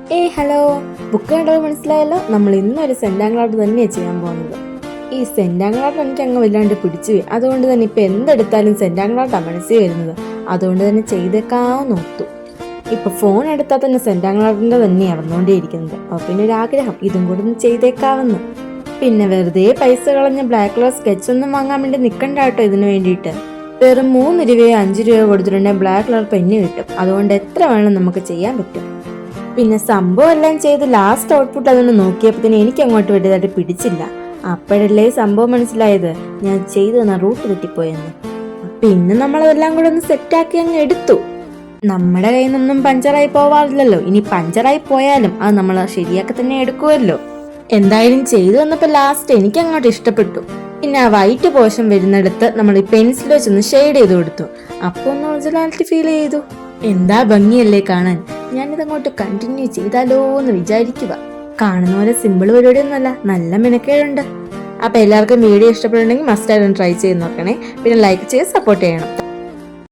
Hello. Book കണ്ടത് മനസ്സിലായല്ലോ. നമ്മൾ ഇന്നൊരു സെന്റാംഗ്ലാട്ട് തന്നെയാണ് ചെയ്യാൻ പോകുന്നത്. ഈ സെന്റാംഗ്ലാട്ട് എനിക്ക് അങ്ങ് വല്ലാണ്ട് പിടിച്ചു പോയി. അതുകൊണ്ട് തന്നെ ഇപ്പം എന്തെടുത്താലും സെന്റാംഗ്ലാട്ടാണ് മനസ്സിൽ വരുന്നത്. അതുകൊണ്ട് തന്നെ ചെയ്തേക്കാമെന്ന് ഓർത്തു. ഇപ്പം ഫോൺ എടുത്താൽ തന്നെ സെന്റാംഗ്ലാട്ടിൻ്റെ തന്നെയാണ് വന്നുകൊണ്ടേയിരിക്കുന്നത്. അപ്പോൾ പിന്നെ ഒരു ആഗ്രഹം ഇതും കൂടെ ഒന്ന് ചെയ്തേക്കാമെന്ന്. പിന്നെ വെറുതെ പൈസ കളഞ്ഞ് ബ്ലാക്ക് കളർ സ്കെച്ച് ഒന്നും വാങ്ങാൻ വേണ്ടി നിൽക്കണ്ട കേട്ടോ. ഇതിന് വേണ്ടിയിട്ട് വെറും 3 രൂപയോ 5 രൂപയോ കൊടുത്തിട്ടുണ്ടെങ്കിൽ ബ്ലാക്ക് കളർ പെന്ന് കിട്ടും. അതുകൊണ്ട് എത്ര വേണം നമുക്ക് ചെയ്യാൻ പറ്റും. പിന്നെ സംഭവം എല്ലാം ചെയ്ത് ലാസ്റ്റ് ഔട്ട്പുട്ട് അതൊന്ന് നോക്കിയപ്പോൾ എനിക്ക് അങ്ങോട്ട് വലിയതായിട്ട് പിടിച്ചില്ല. അപ്പോഴല്ലേ സംഭവം മനസ്സിലായത് ഞാൻ ചെയ്തു തന്ന റൂട്ട് തെറ്റിപ്പോയെന്ന്. പിന്നെ നമ്മളതെല്ലാം കൂടെ ഒന്ന് സെറ്റാക്കി അങ്ങ് എടുത്തു. നമ്മുടെ കയ്യിൽ നിന്നൊന്നും പഞ്ചറായി പോവാറില്ലല്ലോ. ഇനി പഞ്ചറായി പോയാലും അത് നമ്മൾ ശരിയാക്കി തന്നെ എടുക്കുമല്ലോ. എന്തായാലും ചെയ്തു വന്നപ്പോൾ ലാസ്റ്റ് എനിക്ക് അങ്ങോട്ട് ഇഷ്ടപ്പെട്ടു. പിന്നെ ആ വൈറ്റ് പോർഷൻ വരുന്നിടത്ത് നമ്മൾ ഈ പെൻസിൽ വെച്ചൊന്ന് ഷെയ്ഡ് ചെയ്ത് കൊടുത്തു. അപ്പോൾ ഒന്ന് ഒറിജിനാലിറ്റി ഫീൽ ചെയ്തു. എന്താ ഭംഗിയല്ലേ കാണാൻ. ഞാനിതങ്ങോട്ട് കണ്ടിന്യൂ ചെയ്താലോ എന്ന് വിചാരിക്കുക. കാണുന്ന പോലെ സിമ്പിൾ പരിപാടിയൊന്നുമല്ല, നല്ല മെനക്കേടുണ്ട്. അപ്പൊ എല്ലാവർക്കും വീഡിയോ ഇഷ്ടപ്പെടുന്നുണ്ടെങ്കിൽ മസ്റ്റ് ആയിട്ട് ട്രൈ ചെയ്ത് നോക്കണേ. പിന്നെ ലൈക്ക് ചെയ്ത് സപ്പോർട്ട് ചെയ്യണം.